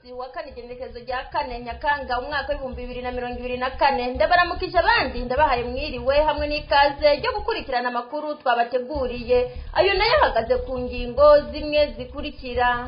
musi wa kane igenekerezo rya 4 Nyakanga umwaka wa 2024 ndabaramukije abandi ndabahaye mwiriwe hamwe n'ikaze ryo gukurikirana amakuru twabateguriye ayo nayo hagaze ku ngingo zimwe zikurikira.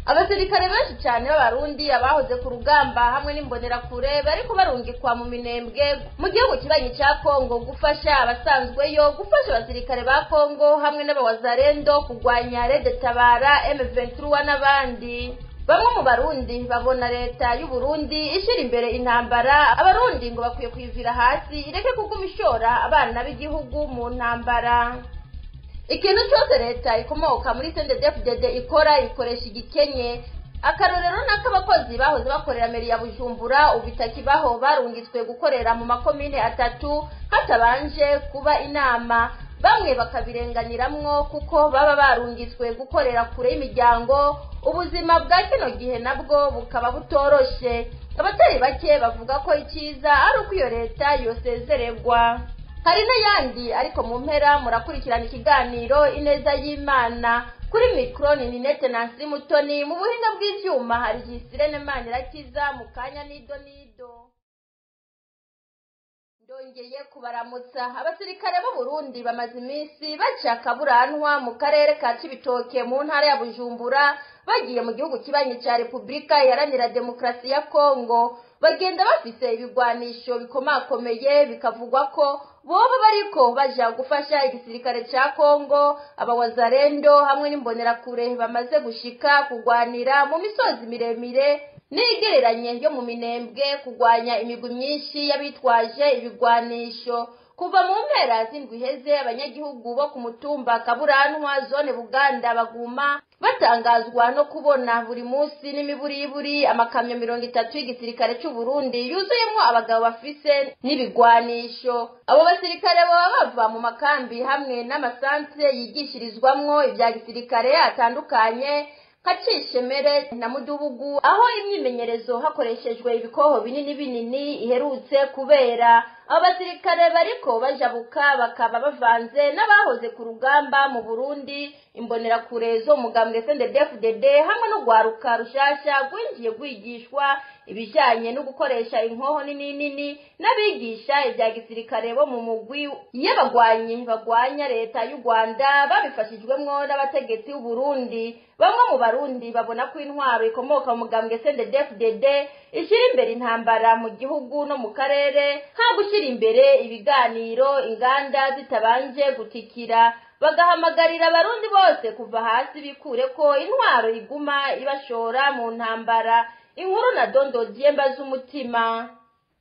Abasirikare benshi cyane b'abarundi abahoze ku rugamba hamwe n'imbonerakure bari kubarungikwa mu minembwe mu gihugu kibanyi cya Kongo gufasha abasanzweyo, gufasha abasirikare ba Kongo hamwe n'abawazarendo kugwanya Red Tabara M23 n'abandi. Bamwe mu barundi babona leta y'u Burundi ishira imbere intambara, abarundi ngo bakwiye kwivira hasi ireke kuguma ishora abana b'igihugu mu ntambara. Ikintu cyose leta ikomoka muri CNDD-FDD ikora ikoresha igikenye. Akarorero n'akabakozi bahoze bakorera meri ya Bujumbura ubitakibaho barungitswe gukorera mu makomine 3 hatabanje kuba inama, bamwe bakabirenganiramwo kuko baba barungitswe gukorera kure y'imiryango. Ubuzima bwa kino gihe nabwo bukaba butoroshe. Abatari bake bavuga ko iciza ari uko iyo leta yosezererwa. Hari n'ayandi ariko mu mpera murakurikirana ikiganiro Ineza y'Imana. Kuri mikro ni Ninette Nancy Mutoni, mu buhinga bw'ivyuma hari Gisirene Manirakiza mu kanya nido. Ndongeye kubaramutsa. Abasirikare b'u Burundi bamaze iminsi baca kaburanwa mu karere ka Cibitoke mu ntara ya Bujumbura bagiye mu gihugu kibanyi cya Republika Iharanira Demokarasi ya Kongo. Bagenda bafise ibigwanisho bikomakomeye, bikavugwa ko boba bariko baja gufasha igisirikare ca Kongo. Abawazarendo hamwe n'imbonerakure bamaze gushika kugwanira mu misozi miremire n'igereranye yo mu minembwe kugwanya imigwi myinshi y'abitwaje ibigwanisho. Kuva mu mpera z'indwi iheze abanyagihugu bo ku mutumba Kaburanwa zone Buganda baguma batangazwa no kubona buri munsi n'imiburiburi amakamyo 30 y'igisirikare cy'u Burundi yuzuyemo abagabo bafise n'ibigwanisho. Abo basirikare baba bava mu makambi hamwe n'amasantre yigishirizwamwo ibya gisirikare atandukanye Kacishemere na Mudubugu, aho imyimenyerezo hakoreshejwe ibikoho binini iherutse kubera. Abasirikare bariko bajabuka bakaba bavanze n'abahoze ku rugamba mu Burundi, imbonerakure zo mugambwe CNDD-FDD hamwe no gwaruka rushasha gwinjiye gwigishwa ibijanye no gukoresha inkoho nini n'abigisha ibya gisirikare bo mu mugwi y'abagwanyi bagwanya leta y'u Rwanda babifashijwemwo n'abategetsi b'u Burundi. Bamwe mu barundi babona ko intwaro ikomoka mu mugambwe CNDD-FDD ishira imbere intambara mu gihugu no mu karere, nta gushira imbere ibiganiro inganda zitabanje gutikira. Bagahamagarira abarundi bose kuva hasi bikure ko intwaro iguma ibashora mu ntambara. Inkuru na Dondo Diemba z'umutima.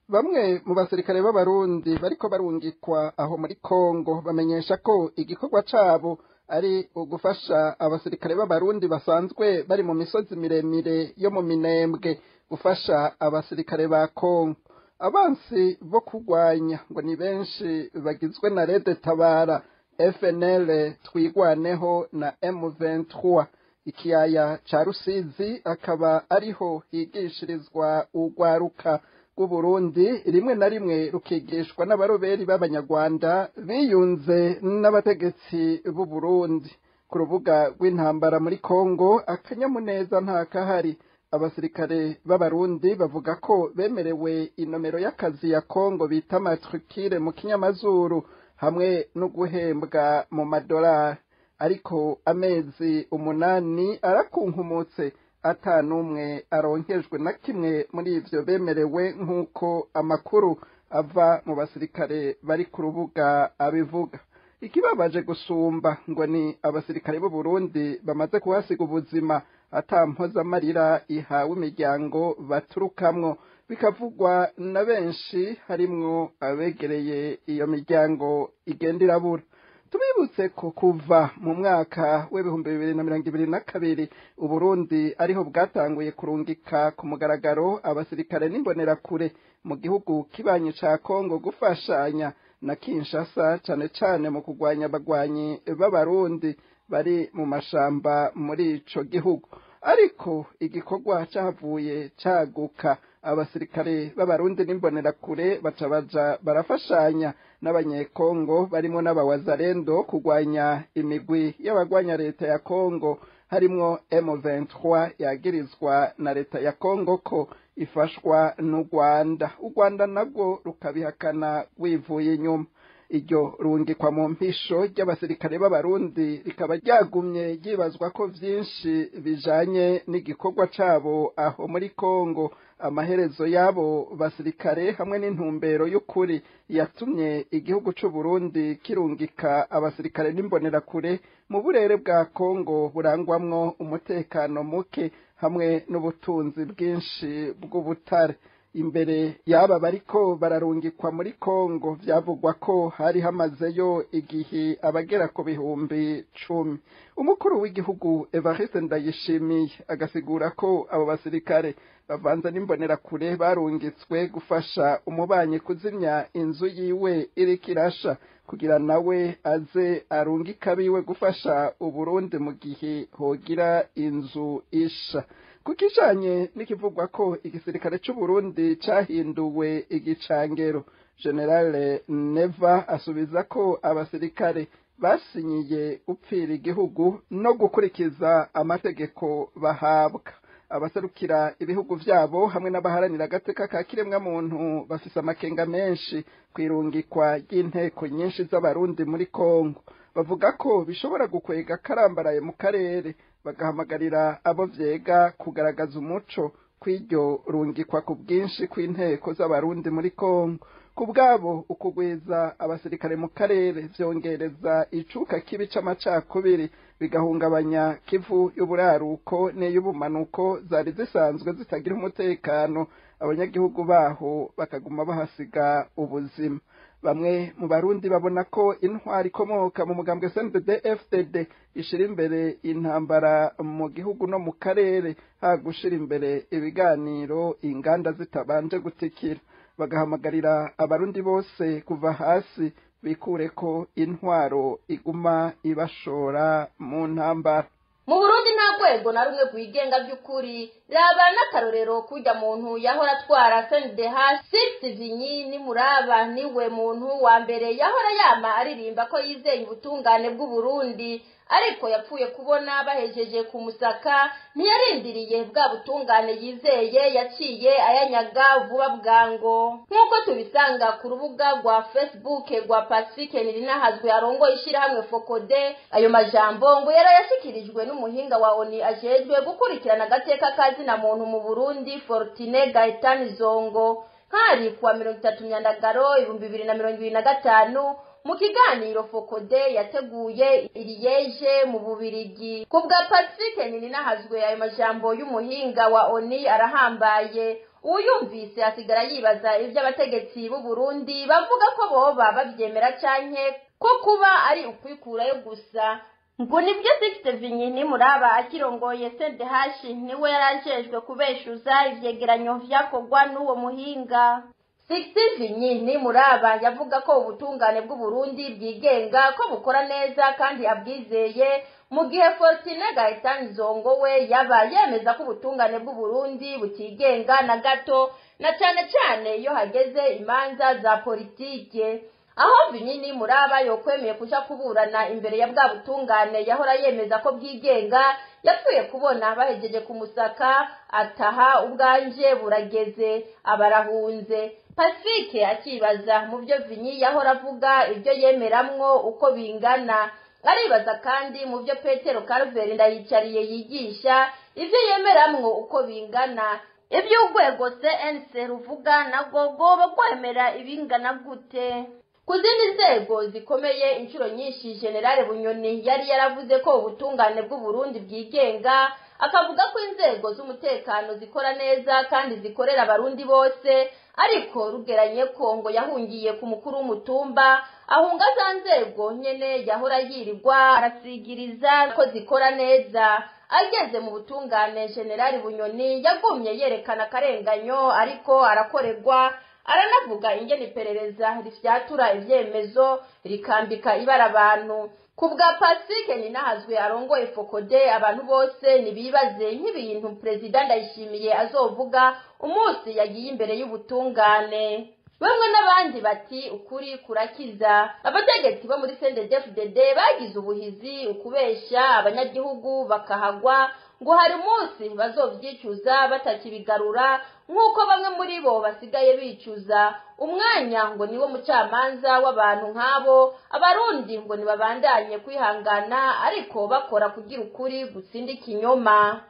Bamwe mu basirikare b'abarundi bariko barungikwa aho muri Kongo bamenyesha ko igikorwa cabo ari ugufasha abasirikare b'abarundi basanzwe bari mu misozi miremire yo mu minembwe, gufasha abasirikare ba Kongo. Abansi bo kugwanya ngo ni benshi bagizwe na Red Tabara, FNL Twigwaneho na M23. Ikiyaya ca Rusizi akaba ariho higishirizwa ugwaruka rw'u Burundi, rimwe na rimwe rukigishwa n'abaroberi b'abanyarwanda biyunze n'abategetsi b'u Burundi. Ku rubuga rw'intambara muri Kongo akanyamuneza nta kahari. Abasirikare b'abarundi bavuga ko bemerewe inomero y'akazi ya Kongo bita matricule mu kinyamazuru hamwe no guhembwa mu madolari, ariko amezi 8 arakunkumutse atanumwe aronkejwe na kimwe muri ivyo bemerewe, nk'uko amakuru ava mu basirikare bari ku rubuga abivuga. Ikibabaje gusumba ngo ni abasirikare b'u Burundi bamaze kuhasiga ubuzima atampoza amarira ihawe imiryango baturukamwo, bikavugwa na benshi harimwo abegereye iyo miryango igenda irabura. Tubibutse ko kuva mu mwaka w'2022 u Burundi ariho bwatanguye kurungika ku mugaragaro abasirikare n'imbonerakure mu gihugu kibanyi ca Kongo gufashanya na Kinshasa cane mu kugwanya abagwanyi b'abarundi bari mu mashamba muri ico gihugu. Ariko igikorwa cavuye caguka, abasirikare b'abarundi n'imbonerakure baca barafashanya n'abanyekongo barimo n'abawazarendo kugwanya imigwi y'abagwanya leta ya Kongo harimwo M23 yagirizwa na leta ya Kongo ko ifashwa n'u Rwanda. U Rwanda nabwo rukabihakana wivuye inyuma. Iryo rungikwa mu mpisho ry'abasirikare b'abarundi rikaba ryagumye ryibazwa ko vyinshi bijanye n'igikorwa cabo aho muri Kongo. Amaherezo yabo basirikare hamwe n'intumbero y'ukuri yatumye igihugu c'u Burundi kirungika abasirikare n'imbonerakure mu burere bwa Kongo burangwamwo umutekano muke hamwe n'ubutunzi bwinshi bw'ubutare. Imbere yaba bariko bararungikwa muri Kongo vyavugwa ko hari hamazeyo igihe abagera ku bihumbi 10. Umukuru w'igihugu Evariste Ndayishimiye agasigura ko abo basirikare bavanze n'imbonerakure barungitswe gufasha umubanyi kuzimya inzu yiwe iriko irasha kugira nawe aze arungika biwe gufasha Uburundi mu gihe hogira inzu isha. Kukijanye n'ikivugwa ko igisirikare c'u Burundi cahinduwe igicangero, General Neva asubiza ko abasirikare basinyiye gupfira igihugu no gukurikiza amategeko bahabwa. Abaserukira ibihugu vyabo hamwe n'abaharanira agateka ka kiremwa muntu bafise amakenga menshi kwirungikwa ry'inteko nyinshi z'abarundi muri Kongo. Bavuga ko bishobora gukwega karambaraye mu karere, bagahamagarira abo vyega kugaragaza umuco kw'iryo rungikwa ku bwinshi kw'inteko z'abarundi muri Kongo. Kubwabo ukugwiza abasirikare mu karere vyongereza icuka kibi c'amacakubiri, bigahungabanya Kivu y'uburaruko n'iy'ubumanuko zari zisanzwe zitagira umutekano, abanyagihugu baho bakaguma bahasiga ubuzima. Bamwe mu barundi babona ko intwari ikomoka mu mugambwe CNDD-FDD ishira imbere intambara mu gihugu no mu karere, hagushira imbere ibiganiro inganda zitabanje gutikira. Bagahamagarira abarundi bose kuva hasi bikure ko intwaro iguma ibashora mu ntambara. Mu Burundi nta rwego na rumwe rwigenga by'ukuri raba n'akarorero kujya muntu yahora atwara CNDH Sylvie Nimuraba niwe muntu wa mbere yahora yama aririmba ko yizeye ubutungane bw'u Burundi, ariko yapfuye kubona bahejeje kumusaka ntiyarindiriye bwa butungane yizeye, yaciye ayanyaga vuba bwango. Nk'uko tubisanga ku rubuga rwa Facebook rwa Pacifique Nirinahazwe arongo ishirahamwe Fokode, ayo majambo ngo yarayashikirijwe n'umuhinga wa ONU ajejwe gukurikirana agateka kazina muntu mu Burundi Fortune Gaëtan Zongo, hari kuwa 30 Myandagaro 2025 mu kiganiro Fokode yateguye iriyeje mu Bubirigi. Kubwa Pacifique Nirinahazwe ayo majambo y'umuhinga wa ONU arahambaye. Uyumvise asigara yibaza ivyo abategetsi b'u Burundi bavuga ko boba bavyemera canke ko kuba ari ukwikurayo gusa. Ngo nibyo Sylvie Nimuraba akirongoye CNDH niwe yarajejwe kubeshuza ivyegeranyo vyakogwa n'uwo muhinga. Sylvie Nimuraba yavuga ko ubutungane bw'u Burundi bwigenga ko bukora neza kandi abwizeye, mu gihe Fortune Gaëtan Zongo we yaba yemeza ko ubutungane bw'u Burundi butigenga na gato, na cane iyo hageze imanza za politike. Aho Vinini Muraba yokwemeye kuja kuburana imbere ya bwa butungane yahora yemeza ko bwigenga, yapfuye kubona bahejeje kumusaka ataha ubwanje burageze abarahunze. Pacifique akibaza mu byo Vinyi yahora avuga ibyo yemeramwo uko bingana, aribaza kandi mu byo Petero Calvert Ndayicariye yigisha ibyo yemeramwo uko bingana. Ibyo urwego CNC ruvuga nago goba kwemera ibingana gute? Kuzindi nzego zikomeye inshuro nyinshi General Bunyoni yari yaravuze ko ubutungane bw'u Burundi bwigenga, akavuga ko inzego z'umutekano zikora neza kandi zikorera abarundi bose, ariko rugeranye ko ngo yahungiye ku mukuru w'umutumba, ahunga za nzego nyene yahora yirirwa arasigiriza ko zikora neza. Ageze mu butungane General Bunyoni yagumye yerekana akarenganyo ariko arakorerwa, aranavuga ingene iperereza rifyatura ivyemezo rikambika ibara abantu. Kubwa Pacifique Nirinahazwe arongoye Fokode, abantu bose nibibaze nk'ibintu President Ndayishimiye azovuga umunsi yagiye imbere y'ubutungane. bamwe n'abandi bati ukuri kurakiza. Abategetsi bo muri CNDD-FDD bagize ubuhizi ukubesha abanyagihugu bakahagwa ngo hari umunsi bazovyicuza batakibigarura, nk'uko bamwe muri bo basigaye bicuza. Umwanya ngo niwo mucamanza w'abantu nk'abo, abarundi ngo nibabandanye kwihangana ariko bakora kugira ukuri gutsinda ikinyoma.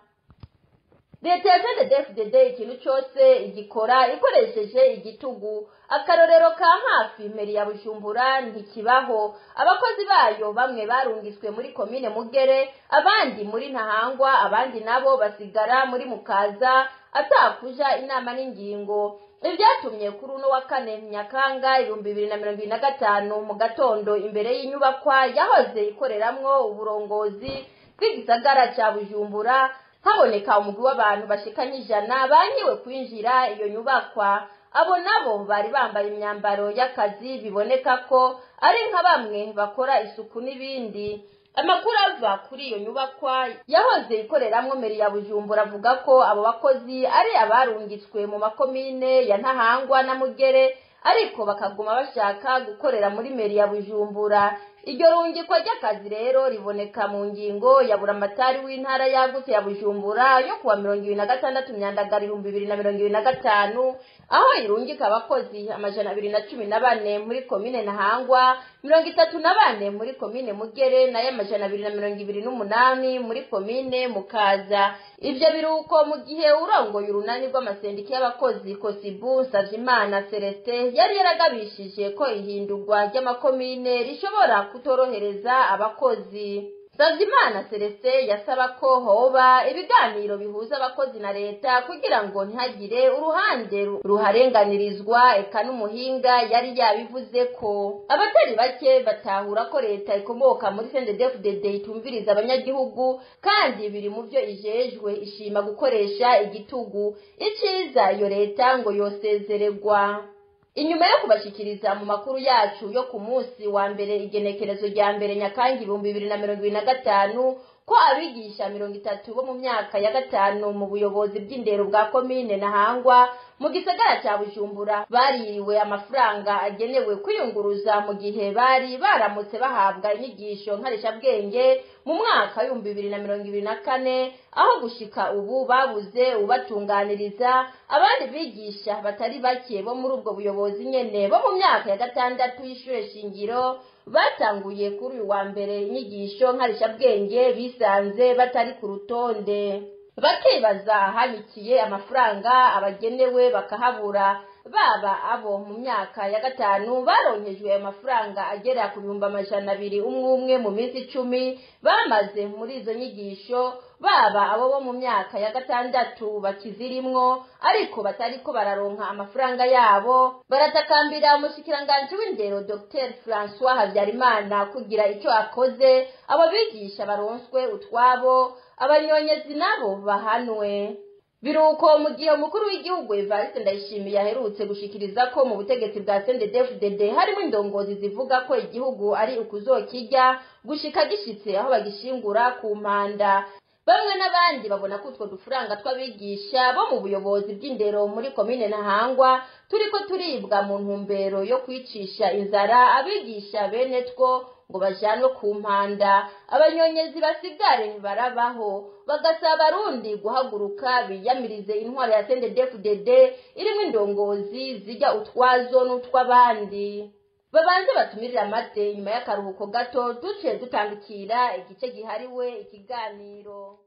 Leta ya CNDD-FDD ikintu cyose igikora ikoresheje igitugu. Akarorero ka hafi meri ya Bujumbura ntikibaho. Abakozi bayo bamwe barungiswe muri komine Mugere, abandi muri Ntahangwa, abandi nabo basigara muri Mukaza atakuja inama n'ingingo. Ibyatumye kuri uno wa kane Nyakanga 2025 mu gatondo imbere y'inyubakwa yahoze ikoreramwo uburongozi bw'igisagara ca Bujumbura haboneka umugwi w'abantu bashikanye 100 banyiwe kwinjira iyo nyubakwa. Abo nabo bari bambaye imyambaro y'akazi, biboneka ko ari nka bamwe bakora isuku n'ibindi. Amakuru ava kuri iyo nyubakwa yahoze ikoreramwo meri ya Bujumbura avuga ko abo bakozi ari abarungitswe mu makomine ya Ntahangwa na Mugere, ariko bakaguma bashaka gukorera muri meri ya Bujumbura. Iryo rungikwa ry'akazi rero riboneka mu ngingo ya buramatari w'intara yagutse ya Bujumbura yo kuwa 26 Myandagara 2025, aho irungika abakozi 214 muri komine Ntahangwa, 34 muri komine Mugere na 228 muri komine Mukaza. Ivyo biruko mu gihe urongoye urunani rw'amasendiki y'abakozi Kosibu Savimana Celestin yari yaragabishije ko ihindurwa ry'amakomine rishobora kutorohereza abakozi. Savimana Celestin yasaba ko hoba ibiganiro bihuza abakozi na leta kugira ngo ntihagire uruhande ruharenganirizwa. Eka n'umuhinga yari yabivuze ko abatari bake batahura ko leta ikomoka muri CNDD-FDD itumviriza abanyagihugu, kandi biri mu byo ijejwe ishima gukoresha igitugu. Iciza iyo leta ngo yosezererwa. Inyuma yo kubashikiriza mu makuru yacu yo ku munsi wa mbere igenekerezo rya mbere Nyakanga 2025 ko abigisha 30 bo mu myaka ya 5 mu buyobozi bw'indero bwa komine Ntahangwa mu gisagara cya Bujumbura baririwe amafaranga agenewe kwiyunguruza mu gihe bari baramutse bahabwa inyigisho nkarishabwenge mu mwaka 2024, aho gushika ubu babuze ubatunganiriza. Abandi bigisha batari bake bo muri ubwo buyobozi nyene bo mu myaka ya 6 y'ishure shingiro batanguye kuri uyu wa mbere inyigisho nkarishabwenge bisanze batari ku rutonde. Bakibaza ahanyikiye amafaranga abagenewe bakahabura. Baba abo mu myaka ya 5 baronkejwe amafaranga agera ku 200,000 umwe mu minsi 10 bamaze muri izo nyigisho, baba abo bo mu myaka ya 6 bakizirimwo ariko batariko bararonka amafaranga yabo. Baratakambira umushikiranganje w'indero Dr François Habyarimana kugira icyo akoze abo bigisha baronswe utwabo, abanyonyezi nabo bahanwe. Biruko mu gihe umukuru w'igihugu Evariste Ndayishimiye aherutse gushikiriza ko mu butegetsi bwa CNDD-FDD harimo indongozi zivuga ko igihugu ari ukuzokijya gushika gishitse aho bagishingura ku mpanda. Bamwe n'abandi babona ko utwo dufaranga tw'abigisha bo mu buyobozi bw'indero muri komine Ntahangwa turiko turibwa mu ntumbero yo kwicisha inzara abigisha bene two ngo bajanwe ku mpanda, abanyonyezi basigare barabaho. Bagasaba Abarundi guhaguruka biyamirize intwaro ya CNDD-FDD irimo indongozi zijya utwazo n'utwabandi. Babanze batumirira amate nyuma y'akaruhuko gato duce dutandukira igice gihariwe ikiganiro.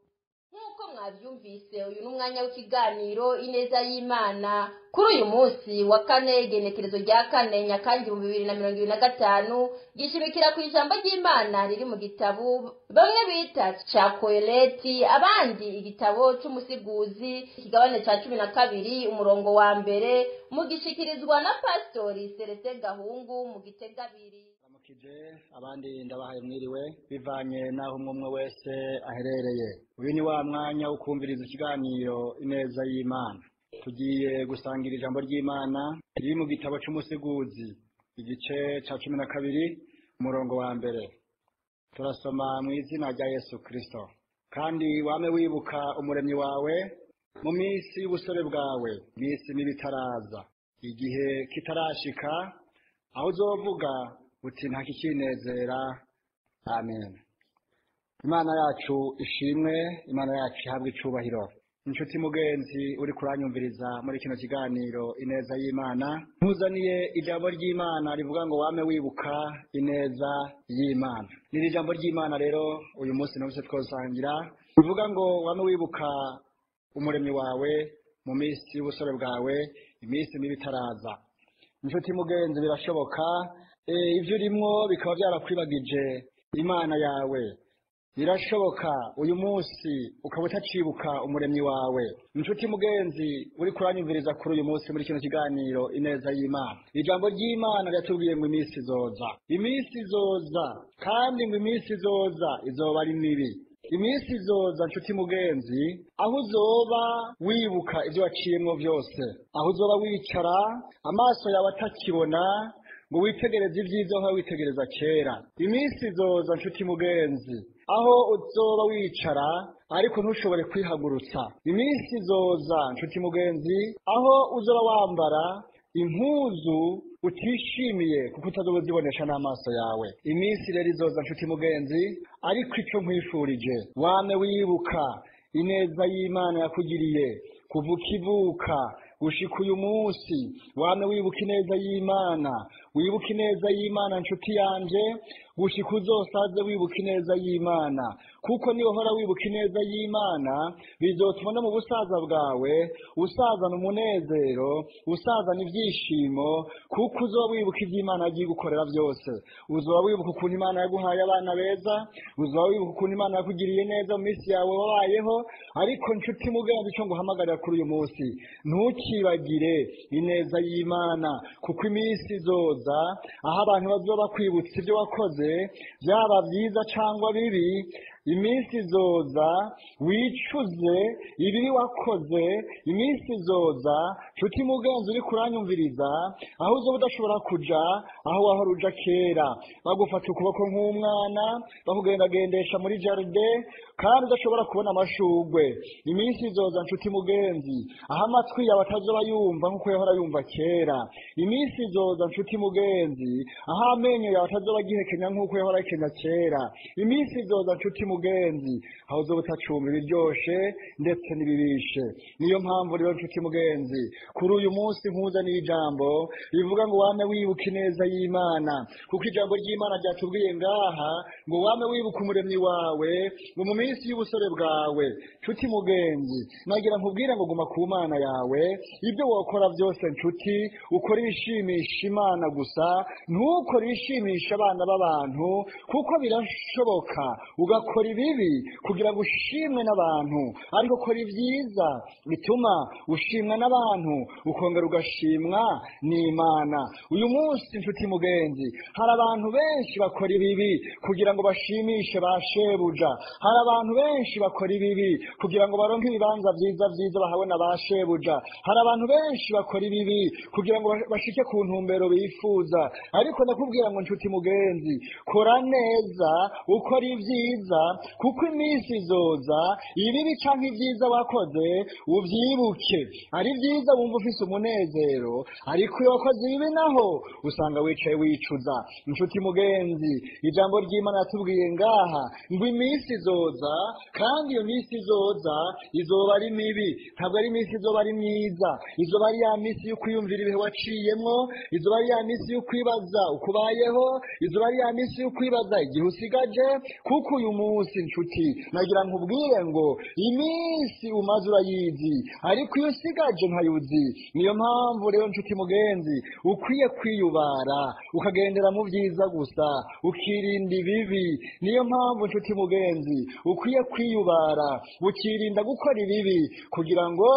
Nk'uko mwavyumvise uyu n'umwanya w'ikiganiro Ineza y'Imana. Kuri uyu munsi wa kane igenekerezo rya 4 Nyakanga 2025 gishimikira ku ijambo ry'Imana riri mu gitabo bamwe bita ca Koheleti, abandi igitabo c'umusiguzi ikigabane ca 12 umurongo wa mbere mu gishikirizwa na Pastori Celestin Gahungu mu Gitega 2. Abandi ndabahaye mwiriwe bivanye naho umwe wese aherereye. Uyu ni wa mwanya wo kumviriza ikiganiro Ineza y'Imana. Tugiye gusangira ijambo ry'Imana riri mu gitabo c'umusiguzi igice ca 12 umurongo wa mbere. Turasoma mu izina rya Yesu Kristo. Kandi wame wibuka umuremyi wawe mu minsi y'ubusore bwawe, minsi n'ibitaraza, igihe kitarashika aho uzovuga uti nta kikinezera. Amen. Imana yacu ishimwe, Imana yacu ihabwe icubahiro. Inshuti mugenzi uri kuranyumviriza muri kino kiganiro ineza y'Imana, ntuzaniye ijambo ry'Imana rivuga ngo wame wibuka ineza y'Imana. Niri jambo ry'Imana rero uyu munsi nabose twosangira rivuga ngo wame wibuka umuremyi wawe mu minsi y'ubusore bwawe, iminsi mibi itaraza. Inshuti mugenzi, birashoboka ivyo urimwo bikaba byarakwibagije Imana yawe. Birashoboka uyu munsi ukaba utacibuka umuremyi wawe. Inshuti mugenzi uri kuranyumviriza kuri uyu munsi muri kino kiganiro ineza y'Imana, ijambo ry'Imana ryatubwiye ngo iminsi izoza, iminsi izoza, kandi ngo iminsi izoza izoba ari mibi. Iminsi izoza nshuti mugenzi, aho uzoba wibuka ibyo waciyemwo byose, aho uzoba wicara amaso yawe atakibona ngo witegereze ibyiza aho witegereza kera. Iminsi izoza nshuti mugenzi, aho uzoba wicara ariko ntushobore kwihagurutsa. Iminsi izoza nshuti mugenzi, aho uzoba wambara impuzu utishimiye kuko utazoba uzibonesha n'amaso yawe. Iminsi rero izoza nshuti mugenzi, ariko ico nkwifurije wame wibuka ineza y'Imana yakugiriye kuva ukivuka gushika uyu munsi. Wame wibuka ineza y'Imana, wibuka ineza y'Imana nshuti yanje, gushika uzosaze wibuka ineza y'Imana, kuko niba uhora wibuka ineza y'Imana bizotuma no mu busaza bwawe usazana umunezero, usazana ibyishimo, kuko uzoba wibuka iby'Imana yagiye gukorera byose. Uzoba wibuka ukuntu Imana yaguhaye abana beza, uzoba wibuka ukuntu Imana yakugiriye neza mu minsi yawe wabayeho. Ariko nshuti mugenzi, ico nguhamagarira kuri uyu munsi, ntukibagire ineza y'Imana, kuko iminsi izoza aho abantu bazoba kwibutsa ibyo wakoze, byaba byiza cyangwa bibi. Iminsi izoza wicuze ibibi wakoze. Iminsi izoza nshuti mugenzi uri kuranyumviriza, aho uzoba udashobora kuja aho wahora uja kera, bagufata ukuboko nk'umwana bakugendagendesha muri jaride kandi udashobora kubona amashugwe. Iminsi izoza nshuti mugenzi, aho amatwi yawe atazoba yumva nk'uko yahora yumva kera. Iminsi izoza nshuti mugenzi, aho amenyo yawe atazoba agihekenya nk'uko yahora ahekenya kera. Iminsi izoza nshuti mugenzi, aho uzoba utacumba ibiryoshe ndetse n'ibibishe. Niyo mpamvu rero nshuti mugenzi, kuri uyu munsi nkuzaniye ijambo rivuga ngo wame wibuka ineza y'Imana, kuko ijambo ry'Imana ryatubwiye ngaha ngo wame wibuka umuremyi wawe ngo mu minsi y'ubusore bwawe. Nshuti mugenzi, nagira nkubwire ngo guma ku Mana yawe, ibyo wokora byose nshuti ukora ibishimisha Imana gusa, ntukore ibishimisha abana b'abantu, kuko birashoboka ugakora ibibi kugira ngo ushimwe n'abantu, ariko kora ibyiza bituma ushimwa n'abantu ukongera ugashimwa n'Imana. Uyu munsi nshuti mugenzi, hari abantu benshi bakora ibibi kugira ngo bashimishe ba shebuja. Hari abantu benshi bakora ibibi kugira ngo baronke ibibanza byiza byiza bahabona ba shebuja. Hari abantu benshi bakora ibibi kugira ngo bashike ku ntumbero bifuza. Ariko ndakubwira ngo nshuti mugenzi, kora neza, ukora ibyiza, kuko iminsi izoza ibibi canke ibyiza wakoze ubyibuke. Ari byiza wumva ufise umunezero, ariko iyo wakoze ibibi naho usanga wicaye wicuza. Nshuti mugenzi, ijambo ry'Imana yatubwiye ngaha ngo iminsi izoza, kandi iyo minsi izoza izoba ari mibi. Ntabwo ari iminsi izoba ari myiza. Izoba ari ya minsi yo kwiyumvira ibihe waciyemwo, izoba ari ya minsi yo kwibaza ukubayeho, izoba ari ya minsi yo kwibaza igihe usigaje. Kuko uyu munsi nshuti nagira nkubwire ngo iminsi umaze urayizi, ariko iyo usigaje ntayuzi. Niyo mpamvu rero nshuti mugenzi, ukwiye kwiyubara ukagendera mu byiza gusa, ukirinda ibibi. Niyo mpamvu nshuti mugenzi, ukwiye kwiyubara ukirinda gukora ibibi kugira ngo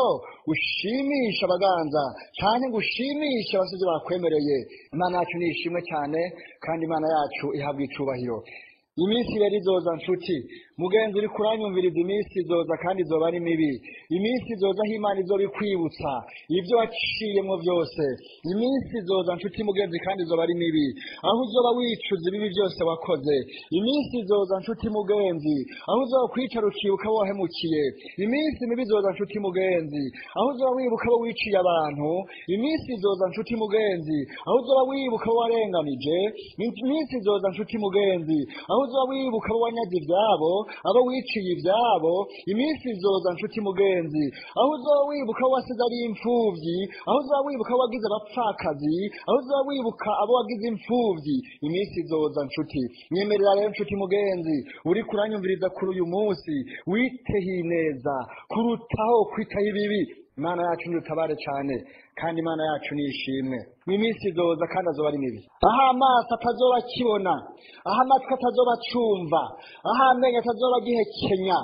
ushimishe abaganza cyane ngo ushimishe abasizi bakwemereye. Imana yacu nishimwe cyane, kandi Imana yacu ihabwa icubahiro. Iminsi rero izoza nshuti, mugenzi uri kuranyumviriza, iminsi izoza kandi izoba ari mibi. Iminsi izoza aho Imana izobikwibutsa ibyo waciyemo byose. Iminsi izoza nshuti mugenzi kandi izoba ari mibi, aho uzoba wicuza ibibi byose wakoze. Iminsi izoza nshuti mugenzi aho uzoba kwicara ukibuka abo wahemukiye. Iminsi mibi izoza nshuti mugenzi aho uzoba wibuka abo wiciye abantu. Iminsi izoza nshuti mugenzi aho uzoba wibuka abo warenganije. Iminsi izoza nshuti mugenzi aho uzoba wibuka abo wanyaze ibyabo, abo wiciye ibyabo. Iminsi izoza nshuti mugenzi aho uzoba wibuka abo wasize ari imfuvyi, aho uzoba wibuka abo wagize abapfakazi, aho uzoba wibuka abo wagize imfuvyi. Iminsi izoza nshuti. Nyemerera rero nshuti mugenzi uri kuranyumviriza kuri uyu munsi, witeho ineza kurutaho kwitaho ibibi. Imana yacu nidutabare cyane kandi Imana yacu nishimwe. Iminsi izoza kandi azoba ari mibi, aho amaso atazoba akibona, aho amatwi atazoba acumva, aho amenyo atazoba agihekenya,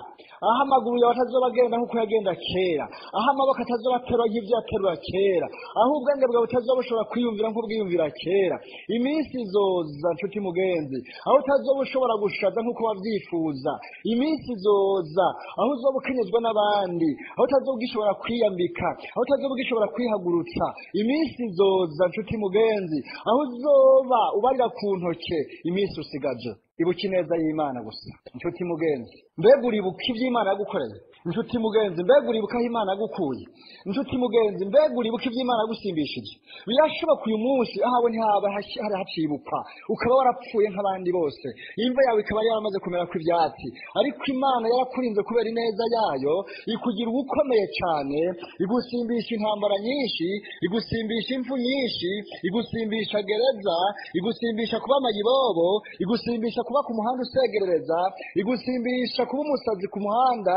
aho amaguru yawe atazoba agenda nk'uko yagenda kera, aho amaboko atazoba aterura nk'ibyo yaterura kera, aho ubwenge bwawe butazoba bushobora kwiyumvira nk'ubwiyumvira kera. Iminsi izoza nshuti mugenzi aho utazoba ushobora gushaza nk'uko wabyifuza. Iminsi izoza aho uzoba ukenyezwa n'abandi, aho utazoba ugishobora kwiyambika, aho utazoba ugishobora kwihagurutsa. Iminsi izoza nshuti mugenzi aho uzoba ubarira ku ntoke iminsi usigaje. Ibuka ineza y'Imana gusa nshuti mugenzi. Mbega uribuka iby'Imana yagukoreye nshuti mugenzi? Mbega uribuka aho Imana yagukuye nshuti mugenzi? Mbega uribuka iby'Imana yagusimbishije? Birashoboka uyu munsi ahawe ntihaba hari hacibukwa, ukaba warapfuye nk'abandi bose, imva yawe ikaba yaramaze kumera kw'ibyatsi, ariko Imana yarakurinze kubera ineza yayo, ikugira ugukomeye cyane, igusimbisha intambara nyinshi, igusimbisha impfu nyinshi, igusimbisha gereza, igusimbisha kuba amayibobo, igusimbisha kuba ku muhanda usegerereza, igusimbisha kuba umusazi ku muhanda.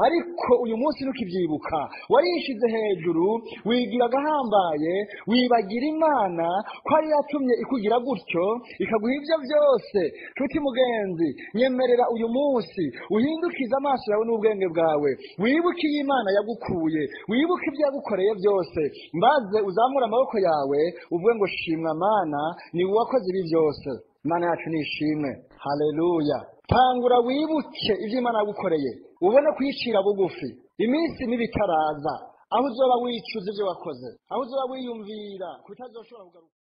Ariko uyu munsi ntukibyibuka, warishize hejuru, wigira agahambaye, wibagira Imana ko ari yatumye ikugira gutyo, ikaguha ibyo byose. Nshuti mugenzi, nyemerera uyu munsi uhindukize amaso yawe n'ubwenge bwawe, wibuke iyi Imana yagukuye, wibuke ibyo yagukoreye byose, maze uzamure amaboko yawe uvuge ngo shimwa Mana, ni wowe wakoze ibi byose. Imana yacu nishimwe. Haleluya. Tangura wibuke ibyo Imana yagukoreye, ubone kwicira bugufi. Iminsi mibi itaraza, aho uzoba wicuza ibyo wakoze, aho uzoba wiyumvira kutazoshobora kugaruka.